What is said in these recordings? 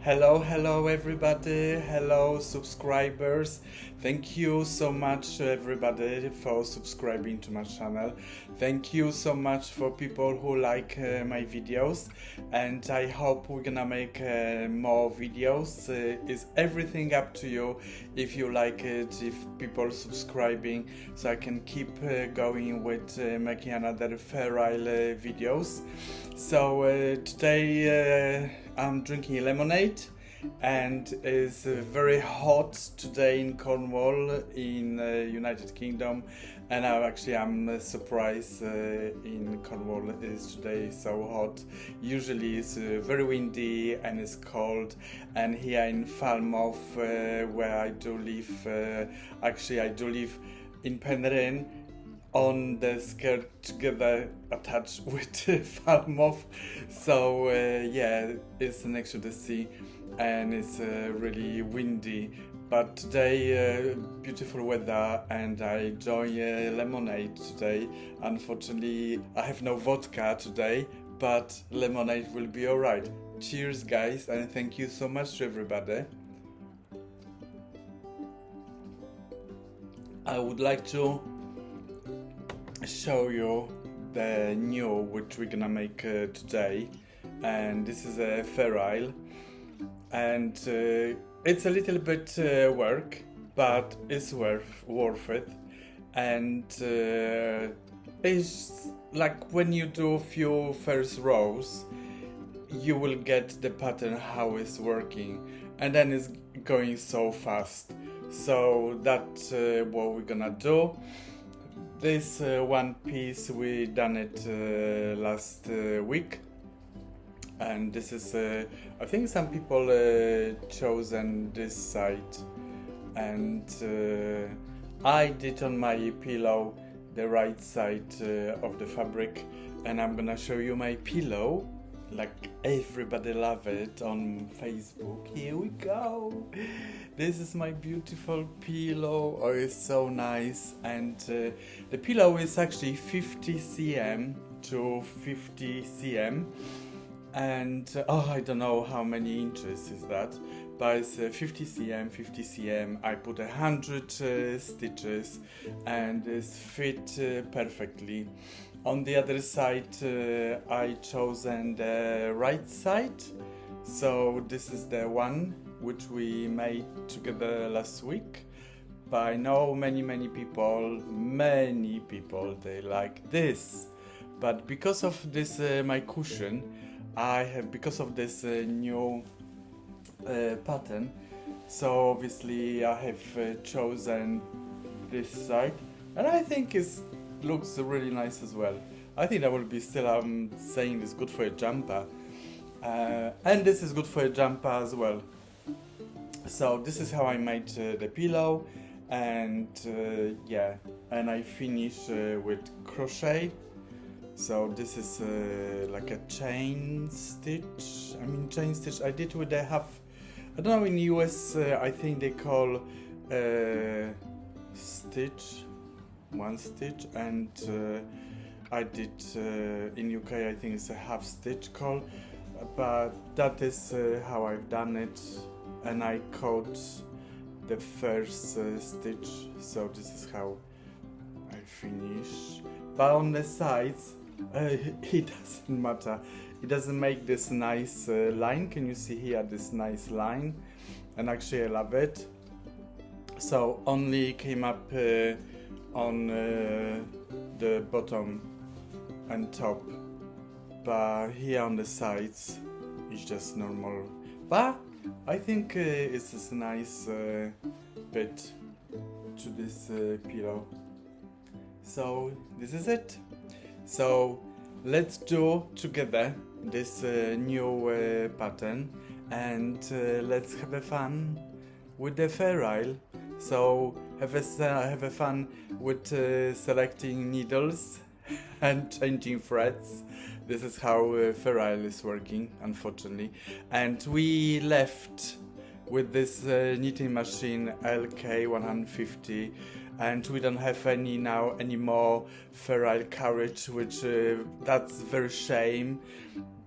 Hello everybody, hello subscribers. Thank you so much everybody for subscribing to my channel. Thank you so much for people who like my videos, and I hope we're gonna make more videos. It's everything up to you if you like it, if people subscribing, so I can keep going with making another feral videos. So today I'm drinking lemonade, and it's very hot today in Cornwall in United Kingdom, and I'm surprised in Cornwall is today so hot. Usually it's very windy and it's cold, and here in Falmouth where I do live, I do live in Penryn on the skirt together attached with Falmouth. So yeah, it's next to the sea and it's really windy. But today, beautiful weather, and I enjoy lemonade today. Unfortunately, I have no vodka today, but lemonade will be alright. Cheers, guys, and thank you so much to everybody. I would like to show you the new which we're gonna make today, and this is a feral, and it's a little bit work, but it's worth it. And it's like when you do a few first rows, you will get the pattern how it's working, and then it's going so fast. So that's what we're gonna do. This one piece we done it last week, and this is I think some people chosen this side, and I did on my pillow the right side of the fabric, and I'm gonna show you my pillow like everybody love it on Facebook. Here we go. This is my beautiful pillow. Oh, it's so nice. And the pillow is actually 50 cm to 50 cm, and I don't know how many inches is that, but it's 50 cm. I put 100 stitches, and it's fit perfectly. On the other side, I chosen the right side, so this is the one which we made together last week. But I know many people they like this, but because of this my cushion, because of this new pattern, so obviously I have chosen this side, and I think it looks really nice as well. I think that will be still saying it's good for a jumper, and this is good for a jumper as well. So this is how I made the pillow, and yeah, and I finish with crochet. So this is like a chain stitch. I did with a half. I don't know, in US I think they call stitch, one stitch, and I did in UK I think it's a half stitch call, but that is how I've done it, and I caught the first stitch, so this is how I finish. But on the sides it doesn't matter, it doesn't make this nice line. Can you see here this nice line? And actually I love it. So only came up on the bottom and top, but here on the sides it's just normal. But I think it's a nice bit to this pillow. So this is it. So let's do together this new pattern, and let's have a fun with the feral. So have a fun with selecting needles and changing threads. This is how feral is working, unfortunately. And we left with this knitting machine LK150, and we don't have any more ferrile carriage, which that's very shame,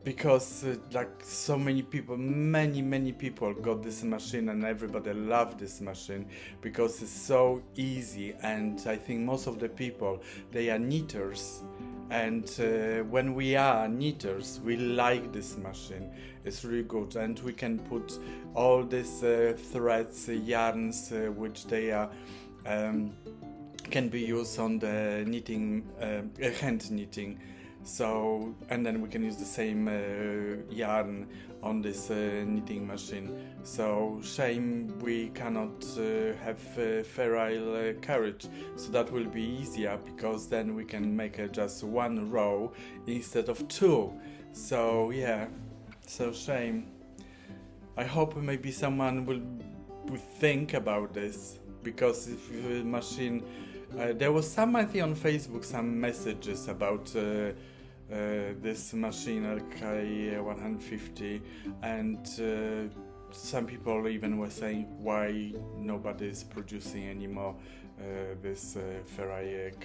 because like so many people, many people got this machine, and everybody loved this machine because it's so easy. And I think most of the people, they are knitters, and when we are knitters, we like this machine. It's really good, and we can put all these threads, yarns, which they are can be used on the knitting, hand knitting. So, and then we can use the same yarn on this knitting machine. So shame we cannot have ferrile carriage, so that will be easier, because then we can make just one row instead of two. So yeah, so shame. I hope maybe someone will think about this, because if the machine, there was some, I think on Facebook, some messages about this machine LK150, and some people even were saying why nobody is producing anymore this ferrite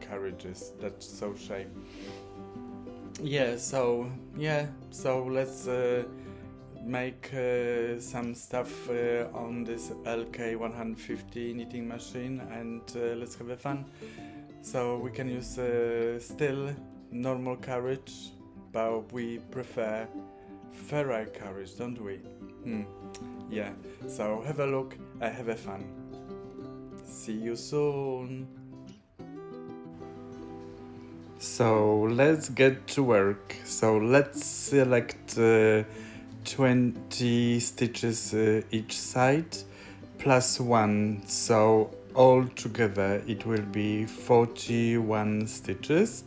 carriages. That's so shame. So let's make some stuff on this LK150 knitting machine, and let's have a fun. So we can use still normal carriage, but we prefer ferrite carriage, don't we? Yeah, so have a look and have a fun. See you soon. So let's get to work. So let's select 20 stitches each side plus 1, so all together it will be 41 stitches.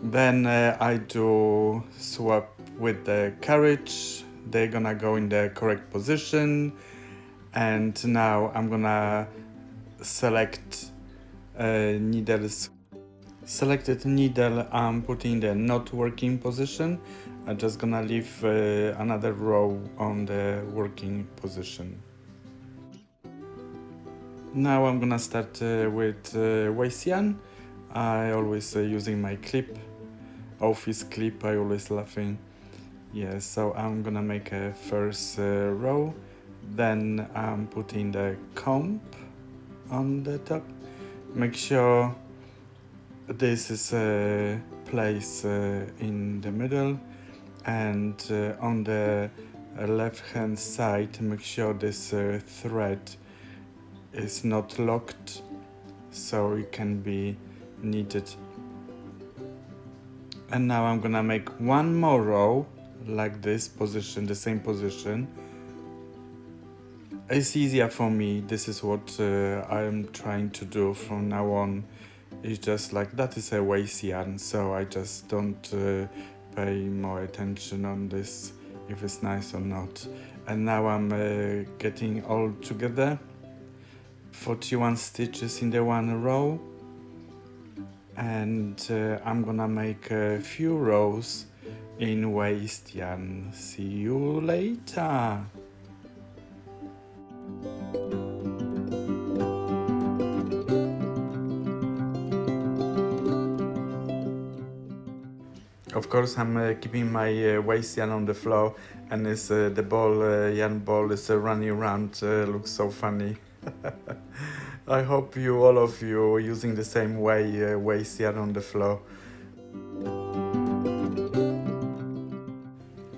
Then I do swap with the carriage. They're gonna go in the correct position, and now I'm gonna select needles. Selected needle I'm putting the not working position. I'm just gonna leave another row on the working position. Now I'm gonna start with waist yarn. I always using my clip, office clip, I always laughing. Yeah, so I'm gonna make a first row, then I'm putting the comb on the top. Make sure this is a place in the middle, and on the left hand side make sure this thread is not locked, so it can be knitted. And now I'm gonna make one more row like this position, the same position. It's easier for me. This is what I'm trying to do from now on. It's just like that is a waist yarn, so I just don't pay more attention on this, if it's nice or not. And now I'm getting all together, 41 stitches in the one row, and I'm gonna make a few rows in waist yarn. See you later. Of course, I'm keeping my waist yarn on the floor, and it's, the ball, yarn ball is running around, looks so funny. I hope all of you, using the same way, waist yarn on the floor.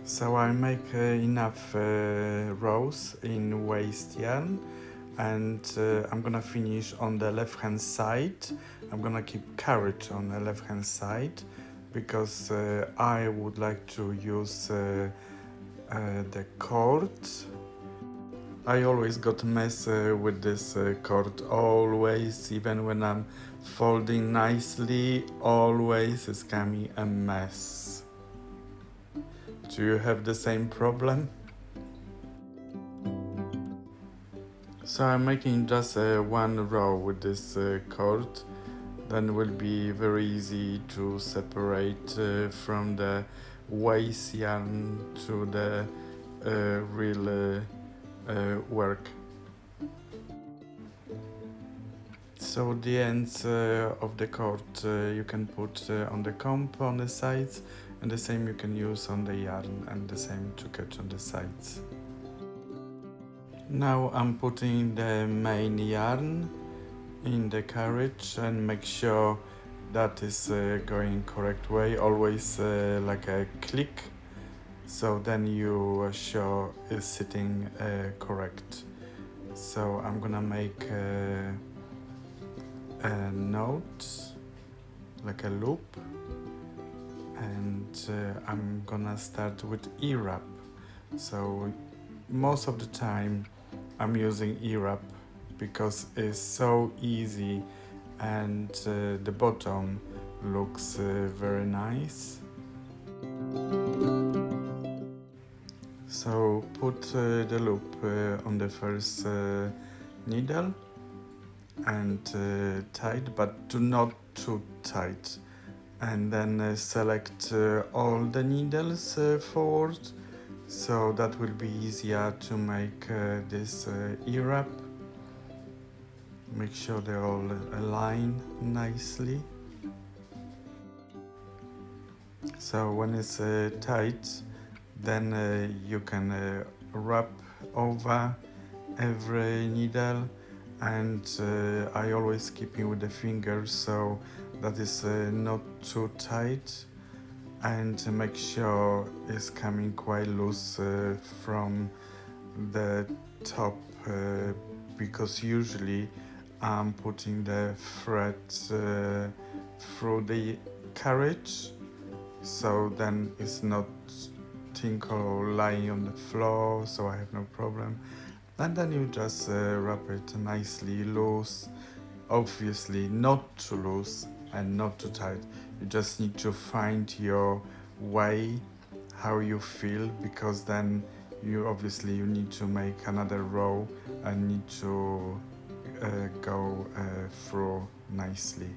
So I make enough rows in waist yarn, and I'm gonna finish on the left hand side. I'm gonna keep carriage on the left hand side, because I would like to use the cord. I always got mess with this cord, always, even when I'm folding nicely, always is coming a mess. Do you have the same problem? So I'm making just one row with this cord. Then will be very easy to separate from the waist yarn to the real work. So the ends of the cord you can put on the comb on the sides, and the same you can use on the yarn, and the same to catch on the sides. Now I'm putting the main yarn in the carriage and make sure that is going correct way, always like a click, so then you are sure it's sitting correct. So I'm gonna make a knot, like a loop, and I'm gonna start with E-wrap. So most of the time I'm using E-wrap because it's so easy, and the bottom looks very nice. So put the loop on the first needle and tight, but do not too tight, and then select all the needles forward, so that will be easier to make this E-wrap. Make sure they all align nicely. So when it's tight, then you can wrap over every needle, and I always keeping with the fingers so that is not too tight, and make sure it's coming quite loose from the top, because usually I'm putting the thread through the carriage, so then it's not tinkle lying on the floor, so I have no problem. And then you just wrap it nicely loose, obviously not too loose and not too tight. You just need to find your way, how you feel, because then you need to make another row and need to go through nicely.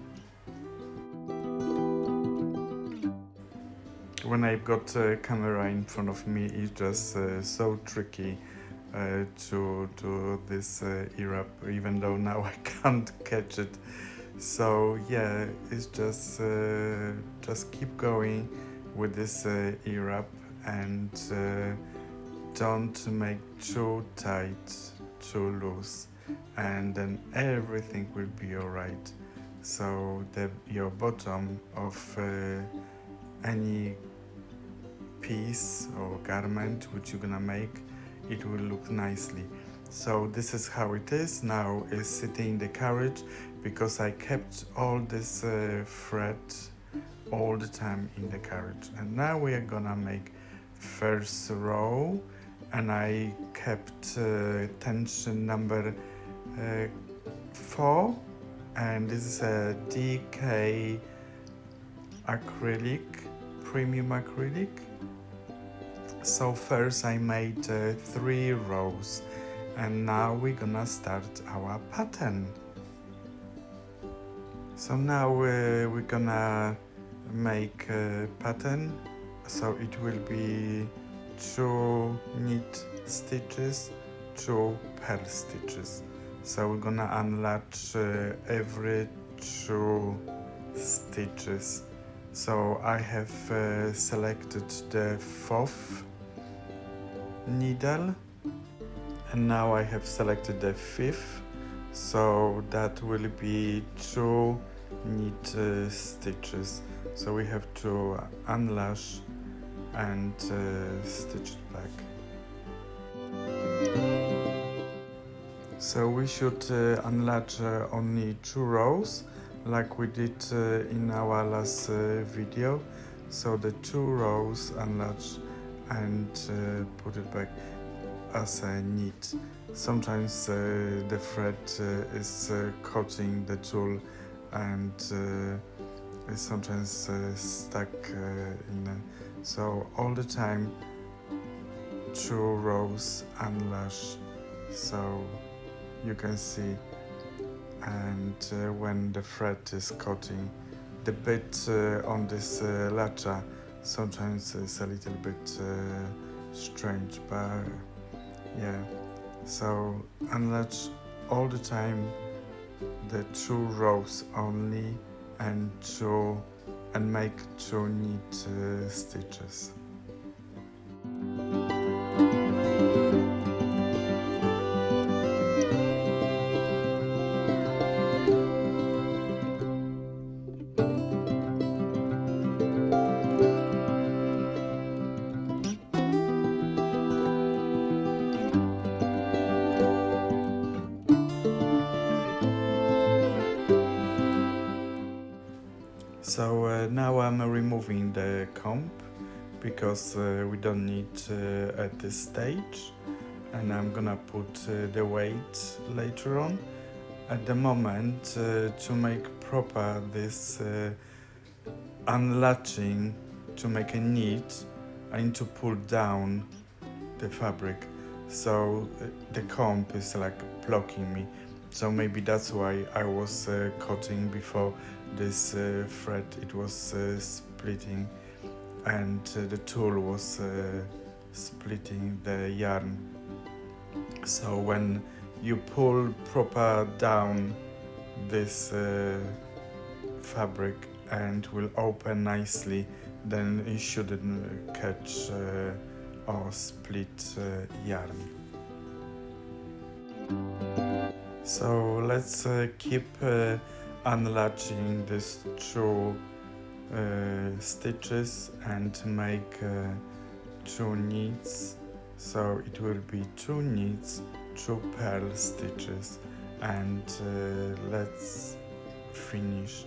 When I've got a camera in front of me, it's just so tricky to do this E-wrap, even though now I can't catch it. So yeah, it's just keep going with this E-wrap, and don't make too tight, too loose, and then everything will be alright. So your bottom of any piece or garment which you're gonna make, it will look nicely. So this is how it is now. It's sitting in the carriage because I kept all this thread all the time in the carriage. And now we are gonna make first row, and I kept tension number 4, and this is a DK acrylic, premium acrylic. So first I made 3 rows, and now we're gonna start our pattern. So now we're gonna make a pattern, so it will be 2 knit stitches, 2 purl stitches. So we're gonna unlatch every 2 stitches. So I have selected the 4th needle, and now I have selected the 5th, so that will be 2 knit stitches. So we have to unlash and stitch it back. So we should unlatch only 2 rows, like we did in our last video. So the 2 rows unlatch and put it back as a knit. Sometimes the thread is cutting the tool, and is sometimes stuck in a, so all the time 2 rows unlash, so you can see. And when the thread is cutting, the bit on this latcha sometimes is a little bit strange, but yeah, so unlatch all the time the 2 rows only and make 2 neat stitches. So now I'm removing the comb because we don't need at this stage, and I'm gonna put the weight later on. At the moment, to make proper this unlatching, to make a knit, I need to pull down the fabric, so the comb is like blocking me. So maybe that's why I was cutting before this thread. It was splitting, and the tool was splitting the yarn. So when you pull proper down this fabric and will open nicely, then you shouldn't catch or split yarn. So let's keep unlatching these 2 stitches and make 2 knits. So it will be 2 knits, 2 purl stitches, and let's finish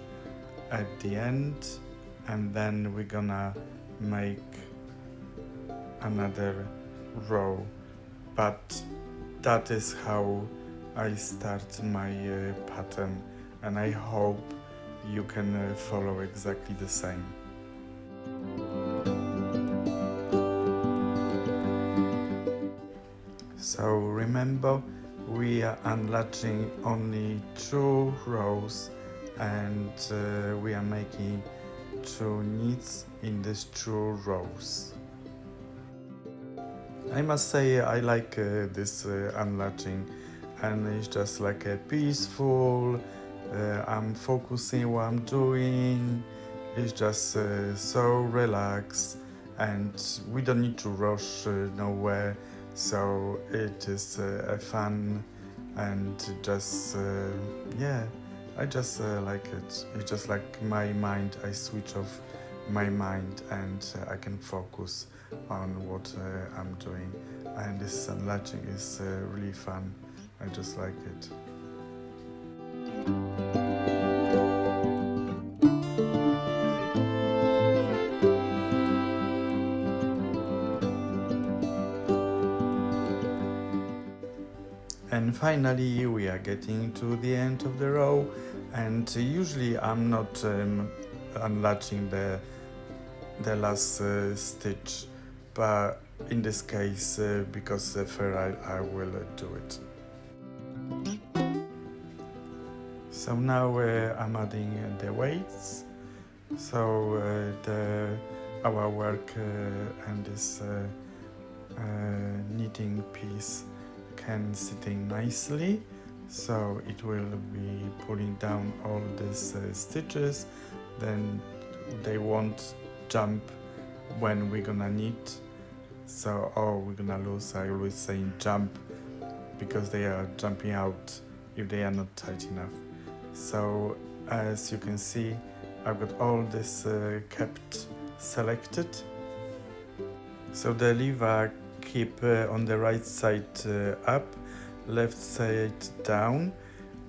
at the end, and then we're gonna make another row. But that is how I start my pattern, and I hope you can follow exactly the same. So remember, we are unlatching only 2 rows, and we are making 2 knits in these 2 rows. I must say I like this unlatching, and it's just like a peaceful, I'm focusing what I'm doing. It's just so relaxed, and we don't need to rush nowhere. So it is fun, and just yeah, I just like it. It's just like my mind, I switch off my mind, and I can focus on what I'm doing. And this unlatching is really fun. I just like it. And finally we are getting to the end of the row, and usually I'm not unlatching the last stitch, but in this case because fair I will do it. So now I'm adding the weights, so our work and this knitting piece can sit in nicely, so it will be pulling down all these stitches, then they won't jump when we're gonna knit, so we're gonna lose. I always say jump because they are jumping out if they are not tight enough. So as you can see, I've got all this kept selected, so the lever keep on the right side up, left side down,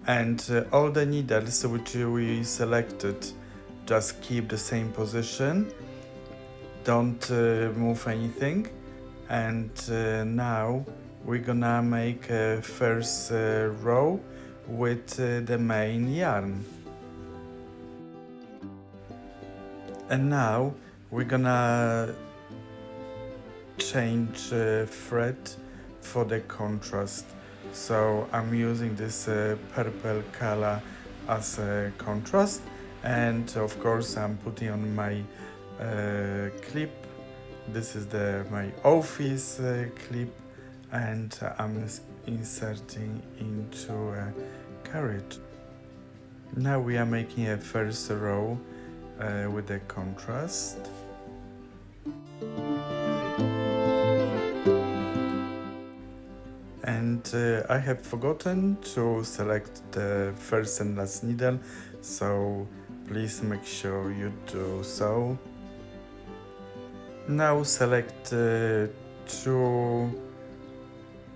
and all the needles which we selected just keep the same position, don't move anything. And now we're gonna make a first row with the main yarn, and now we're gonna change thread for the contrast. So I'm using this purple color as a contrast, and of course I'm putting on my clip. This is my office clip, and I'm inserting into a carriage. Now we are making a first row with the contrast. And I have forgotten to select the first and last needle, so please make sure you do so. Now select two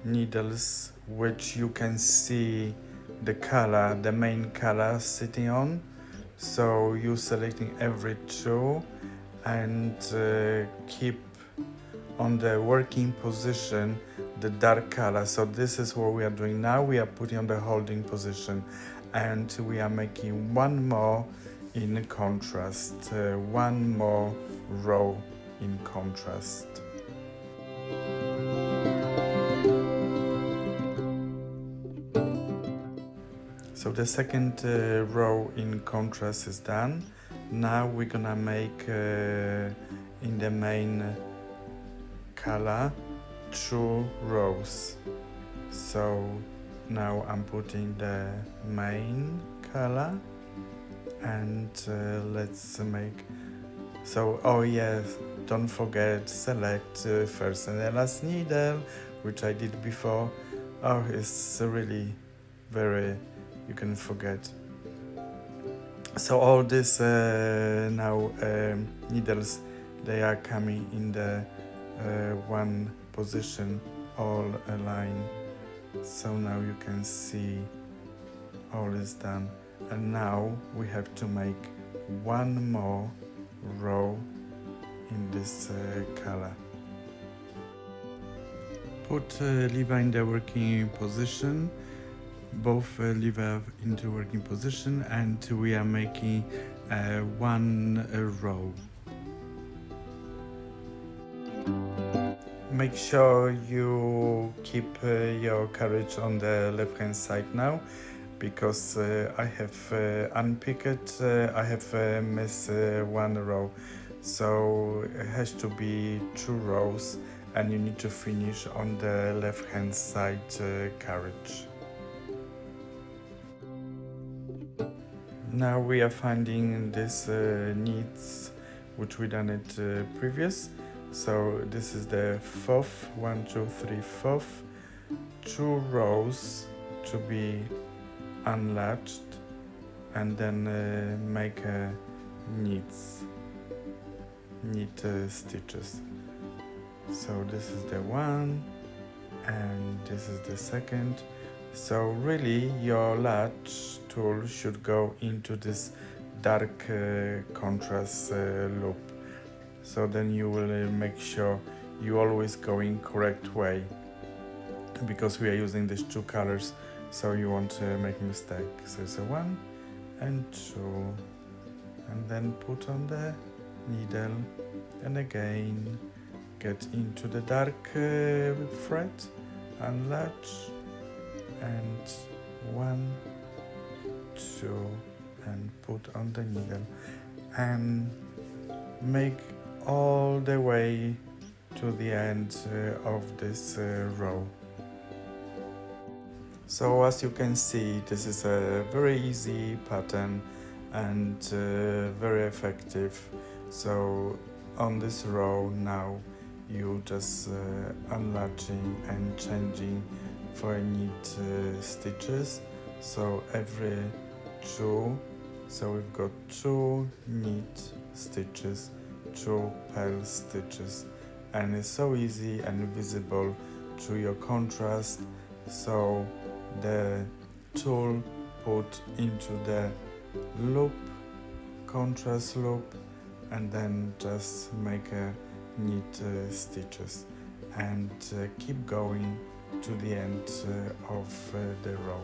needles which you can see the color, the main color sitting on. So you selecting every two and keep on the working position the dark color. So this is what we are doing now. We are putting on the holding position and we are making one more in contrast, one more row in contrast. So the second row in contrast is done. Now we're gonna make in the main color 2 rows. So now I'm putting the main color and let's make, so oh yes, don't forget select first and the last needle, which I did before. Oh, it's really very, you can forget. So all these now needles, they are coming in the one position, all aligned. So now you can see all is done, and now we have to make one more row in this color. Put lever in the working position, both lever into working position, and we are making one row. Make sure you keep your carriage on the left hand side now, because I have unpicked, I have missed one row, so it has to be 2 rows and you need to finish on the left hand side carriage. Now we are finding this needs which we done it previous. So this is the 4th, 1, 2, 3, 4th, 2 rows to be unlatched, and then make needs, stitches. So this is the 1 and this is the 2nd. So really your latch tool should go into this dark contrast loop. So then you will make sure you always go in correct way, because we are using these 2 colors, so you won't make mistake. So it's a 1 and 2, and then put on the needle, and again get into the dark thread, unlatch, and 1, 2, and put on the needle, and make all the way to the end of this row. So as you can see, this is a very easy pattern and very effective. So on this row now you just unlatching and changing for neat stitches. So every 2, so we've got 2 neat stitches, 2 purl stitches, and it's so easy and visible to your contrast. So the tool put into the loop, contrast loop, and then just make a neat stitches, and keep going to the end of the row.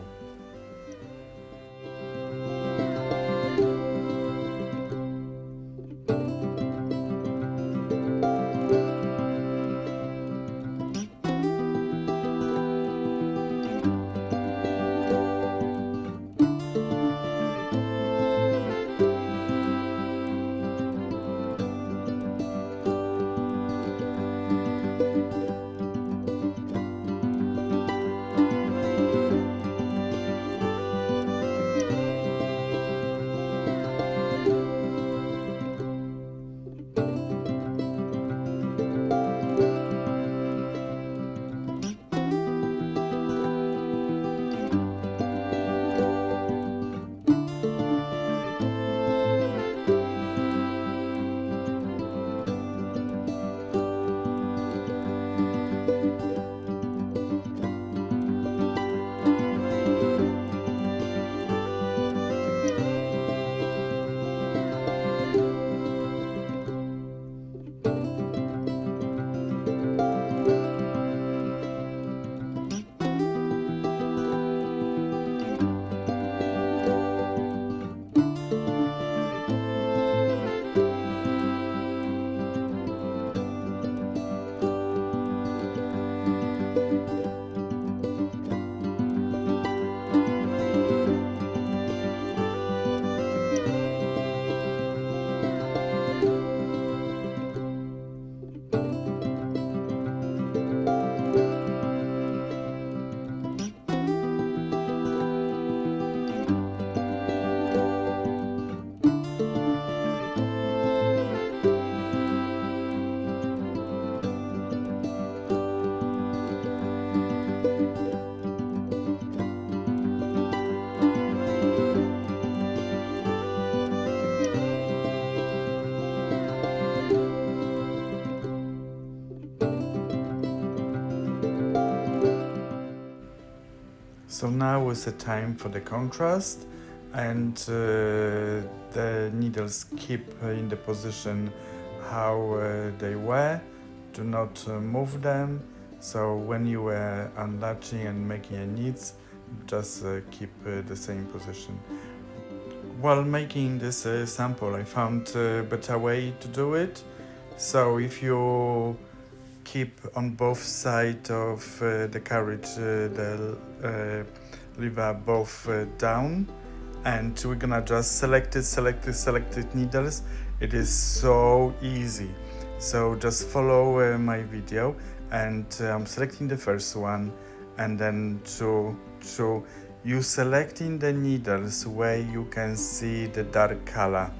So now is the time for the contrast, and the needles keep in the position how they were. Do not move them. So when you were unlatching and making a needs, just keep the same position. While making this sample, I found a better way to do it. So if you keep on both sides of the carriage the lever both down, and we're gonna just select it needles. It is so easy. So just follow my video, and I'm selecting the first one, and then to you selecting the needles where you can see the dark color,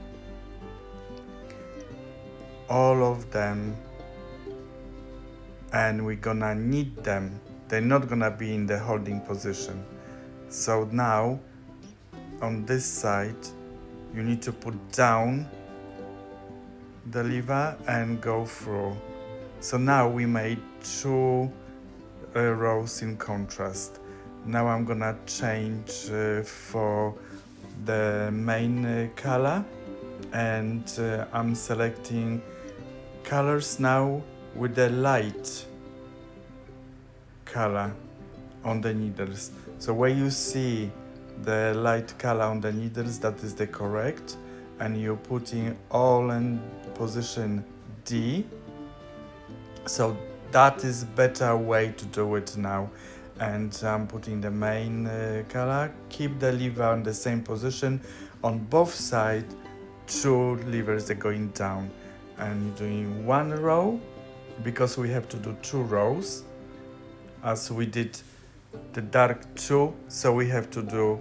all of them, and we're gonna knead them. They're not gonna be in the holding position. So now on this side you need to put down the lever and go through. So now we made two rows in contrast. Now I'm gonna change for the main color, and I'm selecting colors now with the light color on the needles. So where you see the light color on the needles, that is the correct, and you're putting all in position D. So that is better way to do it now. And I'm putting the main color. Keep the lever on the same position on both sides. Two levers are going down, and doing one row, because we have to do two rows as we did the dark two, so we have to do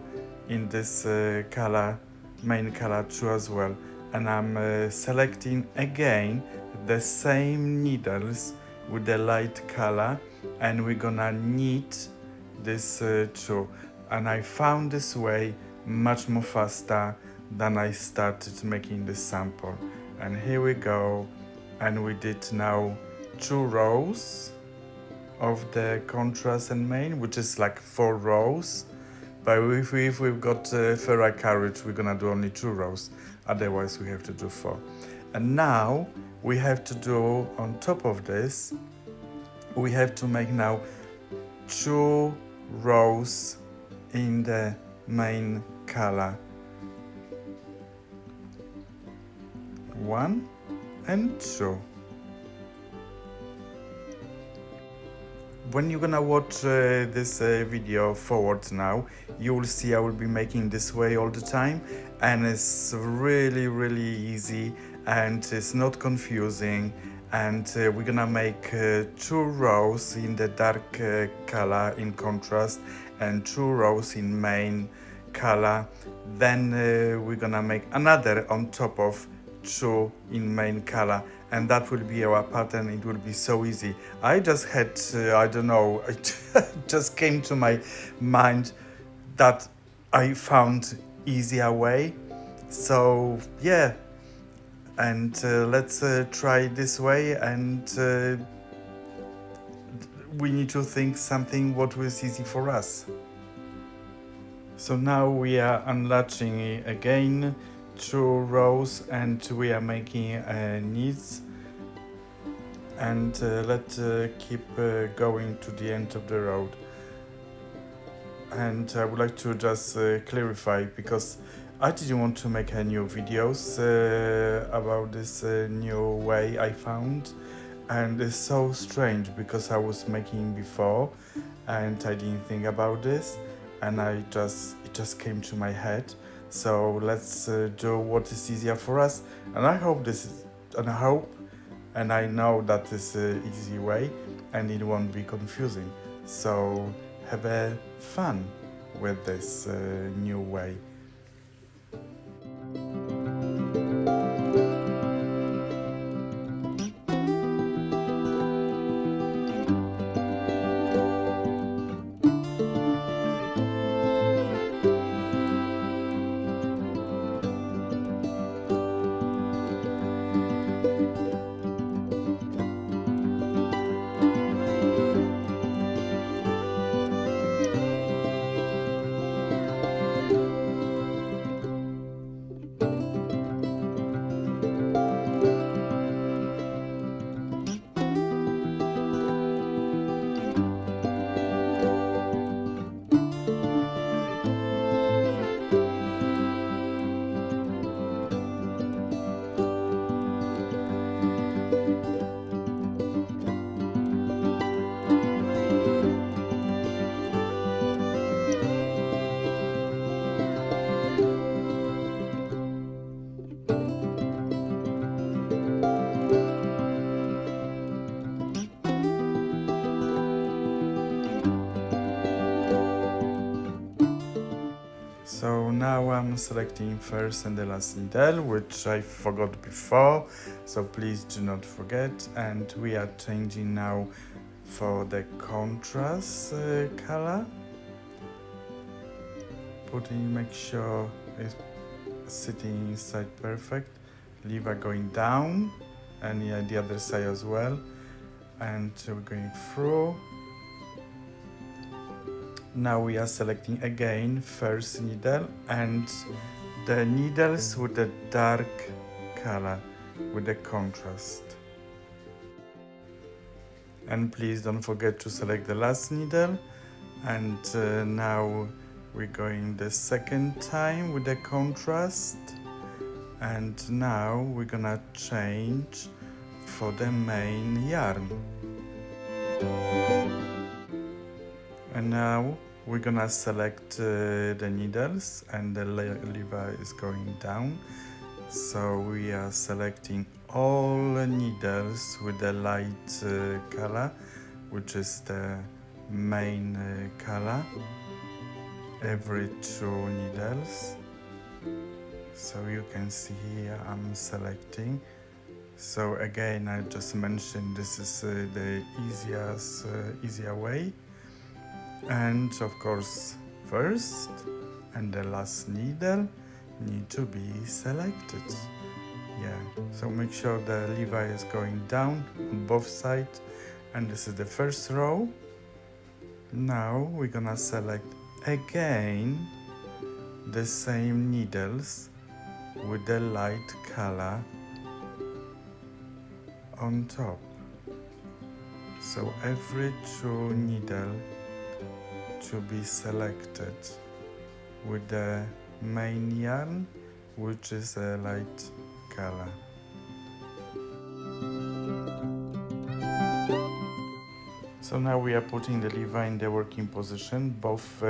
in this color, main color two as well. And I'm selecting again the same needles with the light color, and we're gonna knead this two. And I found this way much more faster than I started making this sample. And here we go, and we did now two rows of the contrast and main, which is like 4 rows. But if we've got ferrite carriage, we're gonna do only 2 rows, otherwise we have to do 4. And now we have to do, on top of this, we have to make now 2 rows in the main color. 1 and 2. When you're gonna watch this video forward now, you will see I will be making this way all the time, and it's really easy, and it's not confusing. And we're gonna make 2 rows in the dark color in contrast, and 2 rows in main color. Then we're gonna make another on top of 2 in main color, and that will be our pattern. It will be so easy. I just had I don't know, it just came to my mind that I found easier way. So yeah, and let's try this way, and we need to think something what was easy for us. So now we are unlatching again 2 rows, and we are making needs, and let's keep going to the end of the road. And I would like to just clarify, because I didn't want to make a new videos about this new way I found, and it's so strange because I was making before and I didn't think about this, and it just came to my head. So let's do what is easier for us, and I hope this is, and I know that is an easy way, and it won't be confusing. So have a fun with this new way. now I'm selecting first and the last needle, which I forgot before, so please do not forget. And we are changing now for the contrast color. Make sure it's sitting inside perfect. Lever going down, and the other side as well. And we're going through. Now we are selecting again first needle and the needles with the dark color, with the contrast. And please don't forget to select the last needle. And now we're going the second time with the contrast. And now we're gonna change for the main yarn. And now we're gonna select the needles, and the lever is going down. So we are selecting all the needles with the light color, which is the main color, every 2 needles. So you can see here I'm selecting. So again, I just mentioned this is the easier way. And of course, first and the last needle need to be selected. Yeah, so make sure the lever is going down on both sides. And this is the first row. Now we're gonna select again the same needles with the light color on top. So every 2 needle to be selected with the main yarn, which is a light color. So now we are putting the lever in the working position, both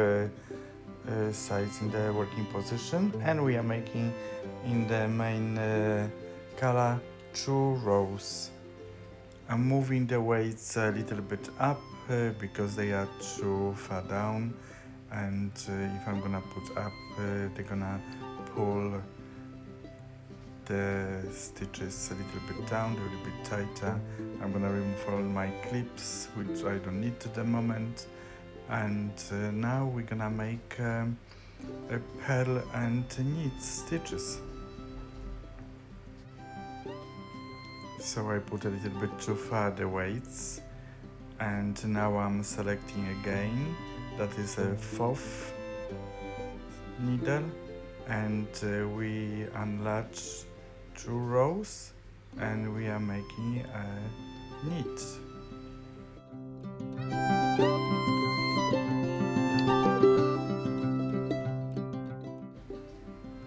sides in the working position, and we are making in the main color 2 rows. I'm moving the weights a little bit up because they are too far down, and if I'm gonna put up, they're gonna pull the stitches a little bit down, a little bit tighter. I'm gonna remove all my clips, which I don't need at the moment. And now we're gonna make a purl and knit stitches. So I put a little bit too far the weights, and now I'm selecting again. That is a 4th needle, and we enlarge 2 rows, and we are making a knit.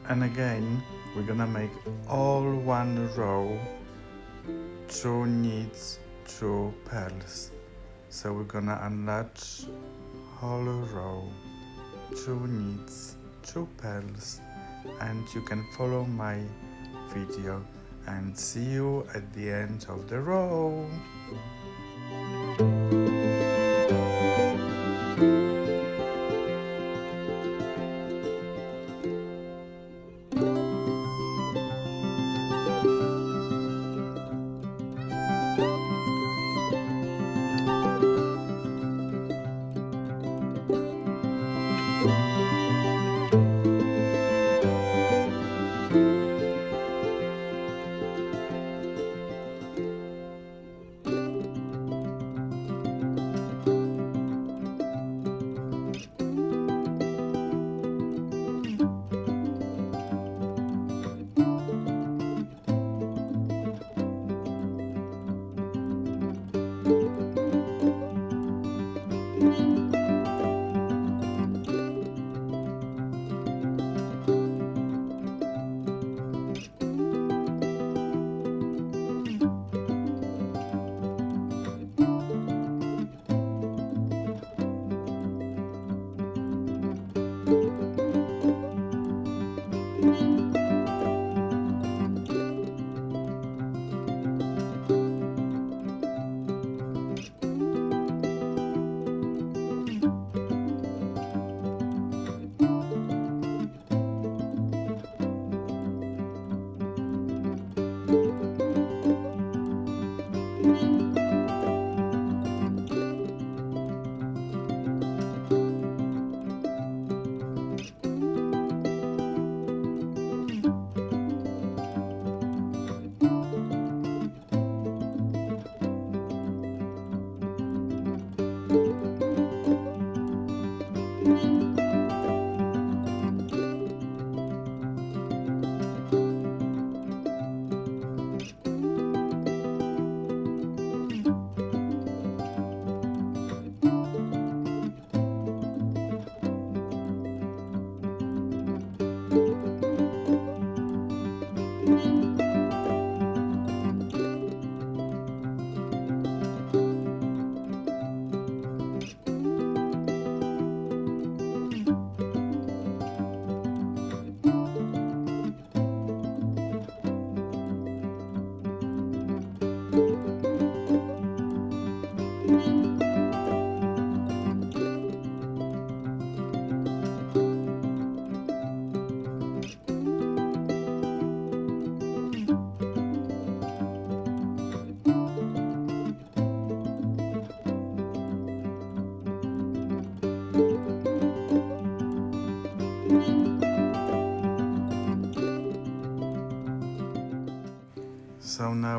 And again, we're gonna make all 1 row, 2 knits, 2 purls. So we're gonna enlarge whole row, 2 knits, 2 purls, and you can follow my video and see you at the end of the row.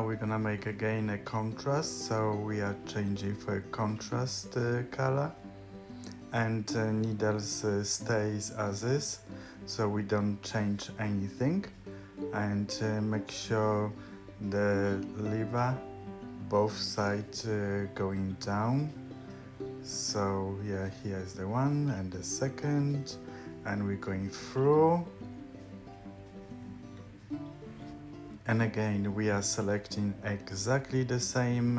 we're gonna make again a contrast, so we are changing for contrast color, and needles stays as is, so we don't change anything. And make sure the lever both sides going down. So yeah, here's the one and the second, and we're going through. And again, we are selecting exactly the same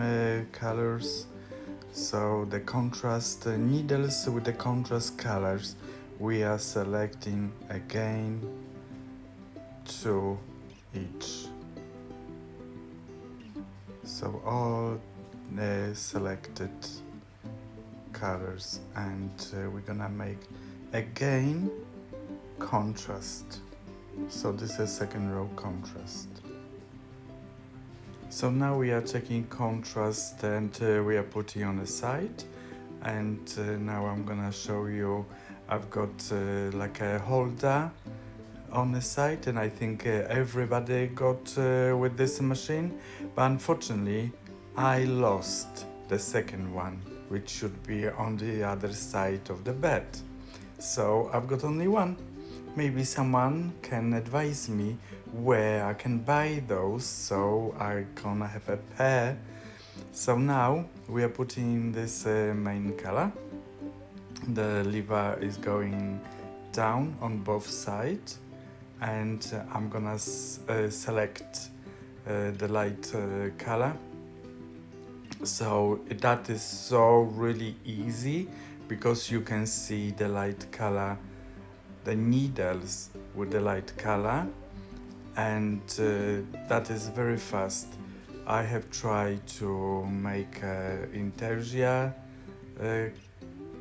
colors. So the contrast needles with the contrast colors, we are selecting again 2 each. So all the selected colors, and we're gonna make again contrast. So this is second row contrast. So now we are checking contrast, and we are putting on the side, and now I'm gonna show you. I've got like a holder on the side, and I think everybody got with this machine, but unfortunately I lost the second one, which should be on the other side of the bed. So I've got only one. Maybe someone can advise me where I can buy those, so I gonna have a pair. So now we are putting this main color. The lever is going down on both sides, and I'm gonna select the light color. So that is so really easy, because you can see the light color, the needles with the light color, and that is very fast. I have tried to make intarsia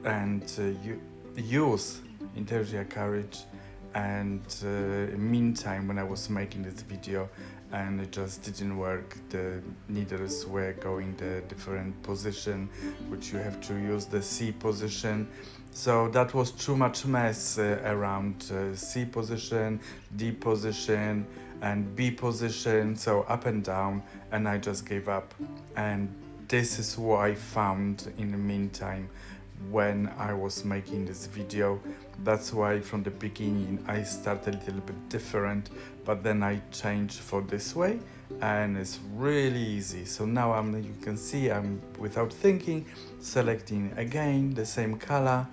and use intarsia carriage, and meantime when I was making this video, and it just didn't work. The needles were going the different position, which you have to use the C position. So that was too much mess around C position, D position, and B position, so up and down, and I just gave up. And this is what I found in the meantime when I was making this video. That's why from the beginning I started a little bit different, but then I changed for this way, and it's really easy. So now you can see I'm, without thinking, selecting again the same color,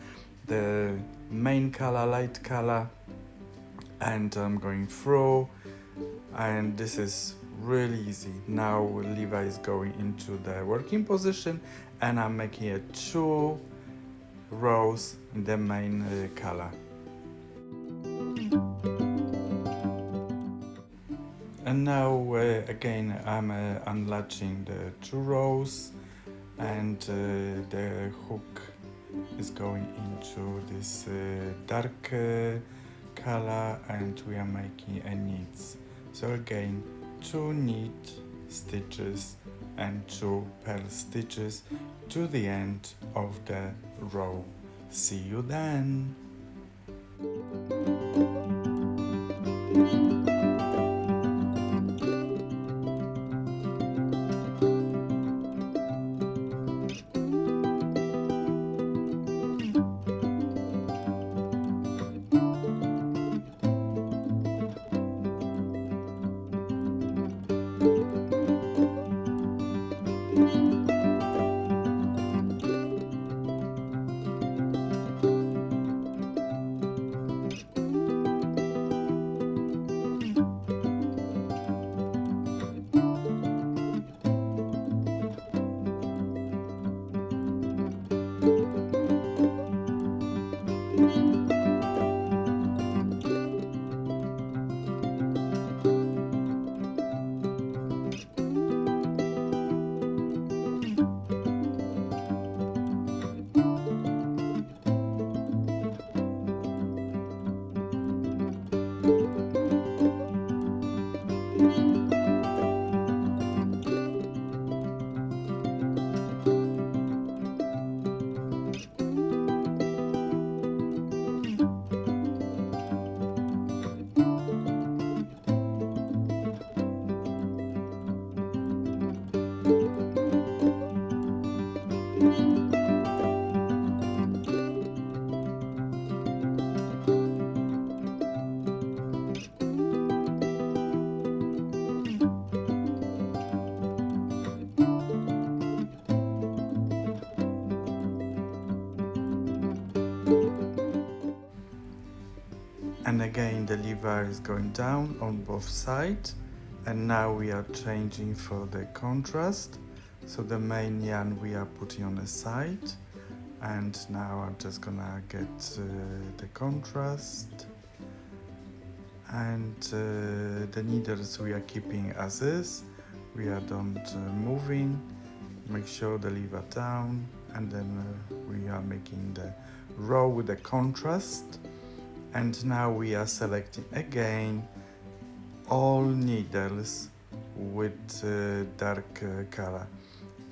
the main color, light color, and I'm going through, and this is really easy. Now lever is going into the working position, and I'm making a 2 rows in the main color. And now again I'm unlatching the 2 rows, and the hook is going into this dark color, and we are making a knits. So again 2 knit stitches and 2 purl stitches to the end of the row. See you then. and again the lever is going down on both sides, and now we are changing for the contrast. So the main yarn we are putting on the side, and now I'm just gonna get the contrast, and the needles we are keeping as is. We are don't moving. Make sure the lever down, and then we are making the row with the contrast. And now we are selecting again all needles with dark color.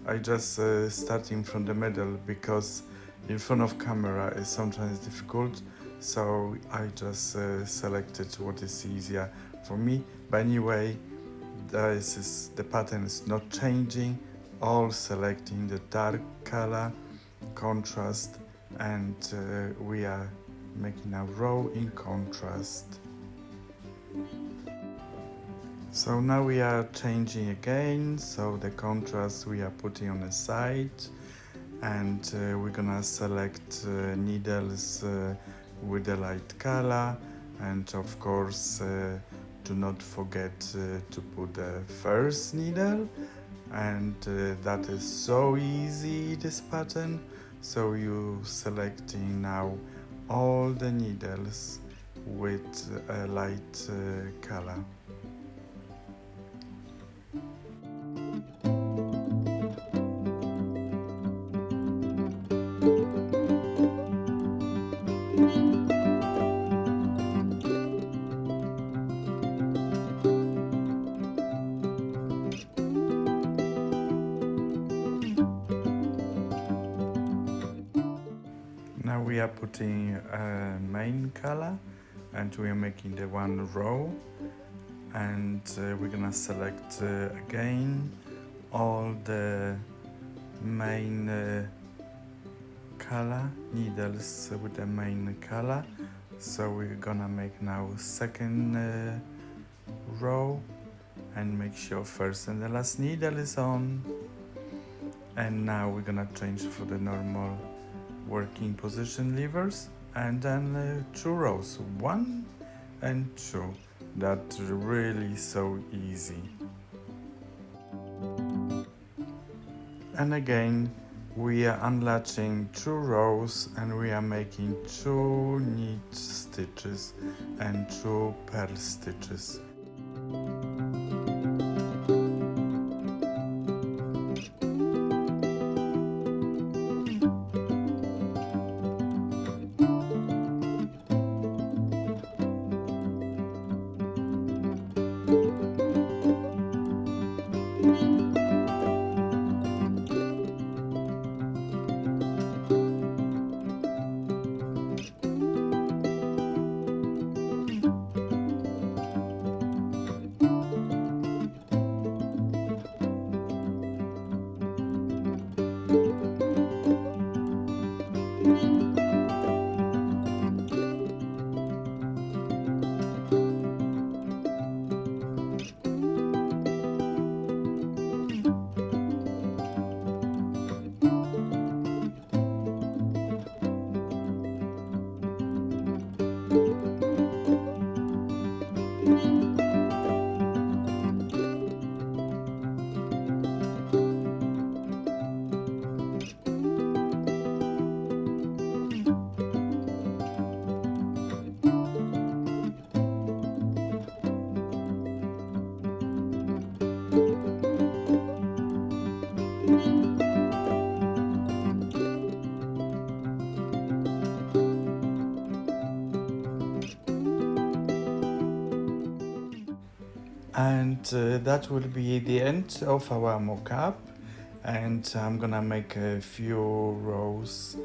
I just starting from the middle because in front of camera is sometimes difficult, so I just selected what is easier for me. But anyway, the pattern is not changing, all selecting the dark color, contrast, and we are making a row in contrast. So now we are changing again, so the contrast we are putting on the side, and we're gonna select needles with the light color, and of course do not forget to put the first needle, and that is so easy, this pattern. So you selecting now all the needles with a light color. Now we are putting a main color, and we are making the one row, and we're gonna select again all the main color needles with the main color. So we're gonna make now second row, and make sure first and the last needle is on. And now we're gonna change for the normal working position levers, and then 2 rows, 1 and 2. That's really so easy. And again we are unlatching 2 rows, and we are making 2 knit stitches and 2 purl stitches. And that will be the end of our mock-up, and I'm gonna make a few rows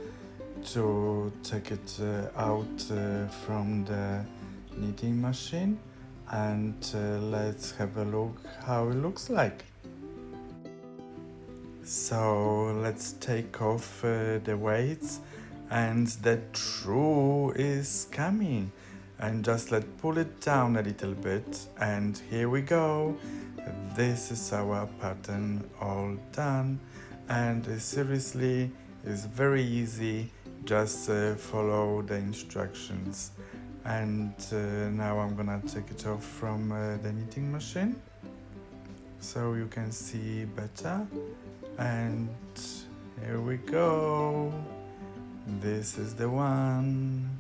to take it out from the knitting machine, and let's have a look how it looks like. So let's take off the weights, and the true is coming, and just let's pull it down a little bit, and here we go. This is our pattern all done, and seriously it's very easy. Just follow the instructions, And now I'm gonna take it off from the knitting machine so you can see better. And here we go. This is the one.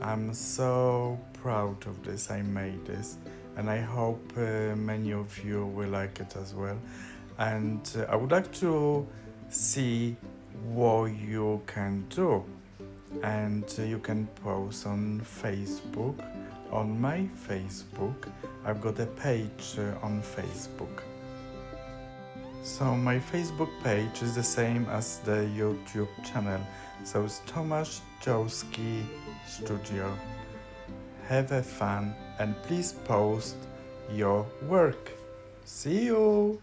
I'm so proud of this. I made this, and I hope many of you will like it as well. And I would like to see what you can do, and you can post on Facebook, on my Facebook. I've got a page on Facebook. So my Facebook page is the same as the YouTube channel, so it's Tomasz Joski Studio. Have a fun and please post your work. See you!